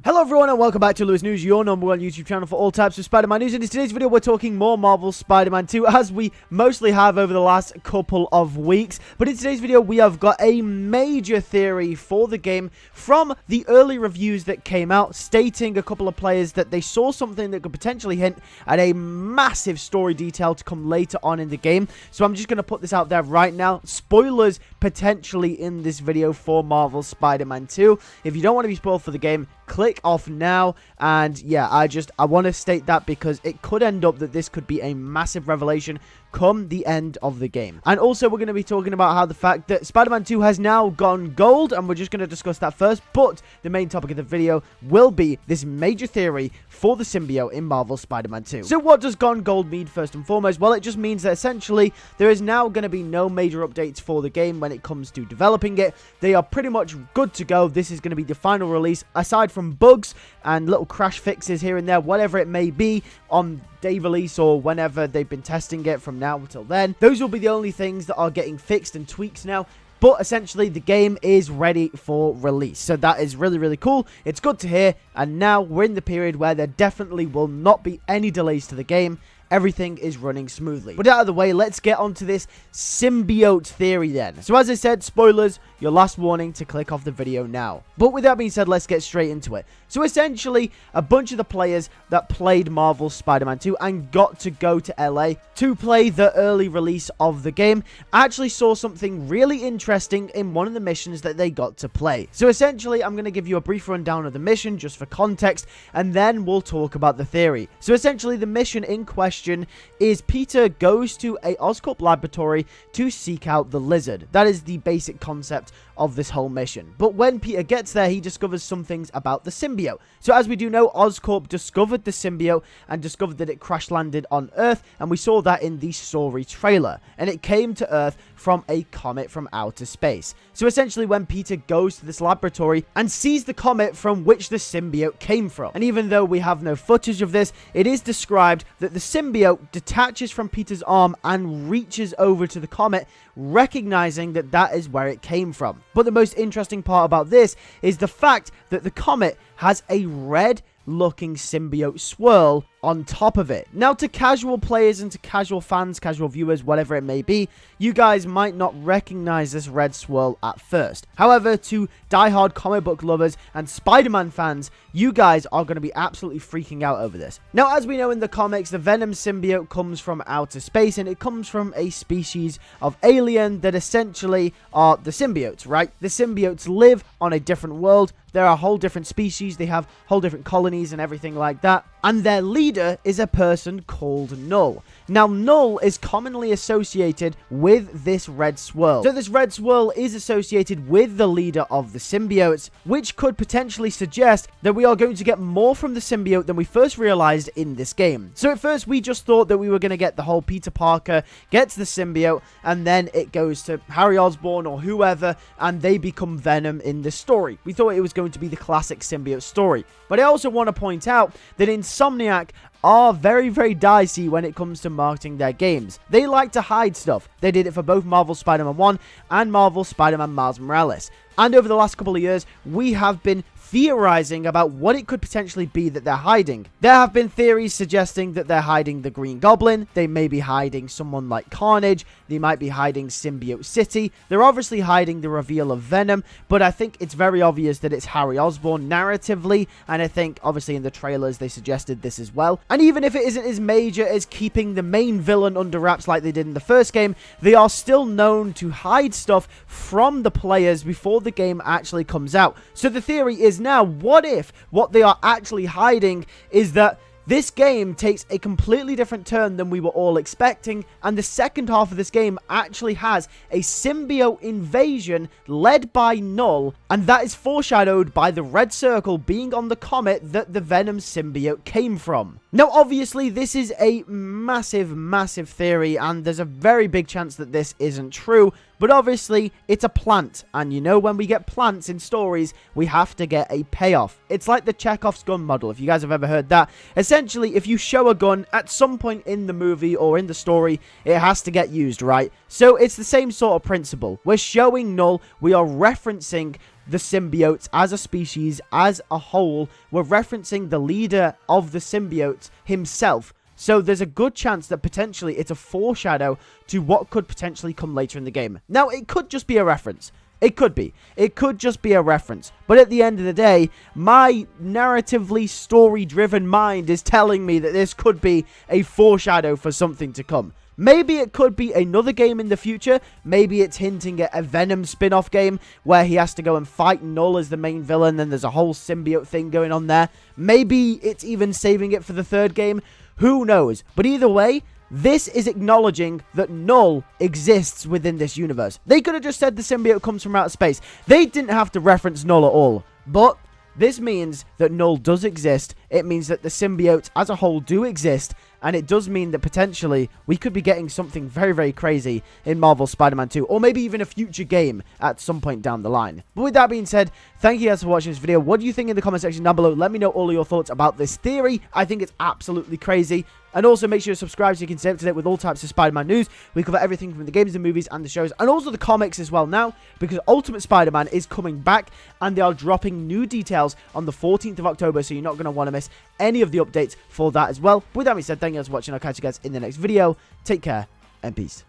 Hello everyone and welcome back to LewisNews, your number one YouTube channel for all types of Spider-Man news. And in today's video we're talking more Marvel Spider-Man 2, as we mostly have over the last couple of weeks. But in today's video we have got a major theory for the game from the early reviews that came out, stating a couple of players that they saw something that could potentially hint at a massive story detail to come later on in the game. So I'm just going to put this out there right now. Spoilers potentially in this video for Marvel Spider-Man 2. If you don't want to be spoiled for the game, click off now. And yeah, I want to state that because it could end up that this could be a massive revelation come the end of the game. And also we're going to be talking about how the fact that Spider-Man 2 has now gone gold, and we're just going to discuss that first. But the main topic of the video will be this major theory for the symbiote in Marvel Spider-Man 2. So what does gone gold mean first and foremost? Well, it just means that essentially there is now going to be no major updates for the game when it comes to developing it. They are pretty much good to go. This is going to be the final release, aside from bugs and little crash fixes here and there, whatever it may be on day release or whenever they've been testing it from now until then. Those will be the only things that are getting fixed and tweaks now. But essentially, the game is ready for release. So that is really, really cool. It's good to hear. And now we're in the period where there definitely will not be any delays to the game. Everything is running smoothly. But out of the way, let's get onto this symbiote theory then. So as I said, spoilers, your last warning to click off the video now. But with that being said, let's get straight into it. So essentially, a bunch of the players that played Marvel Spider-Man 2 and got to go to LA to play the early release of the game actually saw something really interesting in one of the missions that they got to play. So essentially, I'm going to give you a brief rundown of the mission just for context, and then we'll talk about the theory. So essentially, the mission in question is Peter goes to a Oscorp laboratory to seek out the lizard. That is the basic concept of this whole mission. But when Peter gets there, he discovers some things about the symbiote. So as we do know, Oscorp discovered the symbiote and discovered that it crash landed on Earth, and we saw that in the story trailer. And it came to Earth from a comet from outer space. So essentially, when Peter goes to this laboratory and sees the comet from which the symbiote came from, and even though we have no footage of this, it is described that the symbiote detaches from Peter's arm and reaches over to the comet, recognizing that that is where it came from. But the most interesting part about this is the fact that the comet has a red looking symbiote swirl on top of it. Now, to casual players and to casual fans, casual viewers, whatever it may be, you guys might not recognize this red swirl at first. However, to diehard comic book lovers and Spider-Man fans, you guys are going to be absolutely freaking out over this. Now, as we know in the comics, the Venom symbiote comes from outer space, and it comes from a species of alien that essentially are the symbiotes, right? The symbiotes live on a different world. There are whole different species. They have whole different colonies and everything like that. And their leader is a person called Null. Now, Null is commonly associated with this red swirl. So this red swirl is associated with the leader of the symbiotes, which could potentially suggest that we are going to get more from the symbiote than we first realized in this game. So at first, we just thought that we were going to get the whole Peter Parker gets the symbiote, and then it goes to Harry Osborn or whoever, and they become Venom in the story. We thought it was going to be the classic symbiote story. But I also want to point out that Insomniac are very, very dicey when it comes to marketing their games. They like to hide stuff. They did it for both Marvel Spider-Man 1 and Marvel Spider-Man Miles Morales. And over the last couple of years, we have been theorizing about what it could potentially be that they're hiding. There have been theories suggesting that they're hiding the Green Goblin. They may be hiding someone like Carnage. They might be hiding Symbiote City. They're obviously hiding the reveal of Venom, but I think it's very obvious that it's Harry Osborn narratively, and I think obviously in the trailers they suggested this as well. And even if it isn't as major as keeping the main villain under wraps like they did in the first game, they are still known to hide stuff from the players before the game actually comes out. So the theory is now, what if what they are actually hiding is that this game takes a completely different turn than we were all expecting, and the second half of this game actually has a symbiote invasion led by Null, and that is foreshadowed by the red circle being on the comet that the Venom symbiote came from. Now, obviously, this is a massive, massive theory, and there's a very big chance that this isn't true, But obviously, it's a plant, and you know when we get plants in stories, we have to get a payoff. It's like the Chekhov's gun model, if you guys have ever heard that. Essentially, if you show a gun at some point in the movie or in the story, it has to get used, right? So it's the same sort of principle. We're showing Null, we are referencing the symbiotes as a species, as a whole. We're referencing the leader of the symbiotes himself. So there's a good chance that potentially it's a foreshadow to what could potentially come later in the game. Now, it could just be a reference. It could be. It could just be a reference. But at the end of the day, my narratively story-driven mind is telling me that this could be a foreshadow for something to come. Maybe it could be another game in the future. Maybe it's hinting at a Venom spin-off game where he has to go and fight Null as the main villain, and there's a whole symbiote thing going on there. Maybe it's even saving it for the third game. Who knows? But either way, this is acknowledging that Null exists within this universe. They could have just said the symbiote comes from outer space. They didn't have to reference Null at all. But this means that Null does exist. It means that the symbiotes as a whole do exist. And it does mean that potentially we could be getting something very, very crazy in Marvel's Spider-Man 2. Or maybe even a future game at some point down the line. But with that being said, thank you guys for watching this video. What do you think in the comment section down below? Let me know all of your thoughts about this theory. I think it's absolutely crazy. And also make sure to subscribe so you can stay up to date with all types of Spider-Man news. We cover everything from the games and movies and the shows. And also the comics as well now. Because Ultimate Spider-Man is coming back. And they are dropping new details on the 14th of October. So you're not going to want to miss any of the updates for that as well. With that being said, thank you guys for watching. I'll catch you guys in the next video. Take care and peace.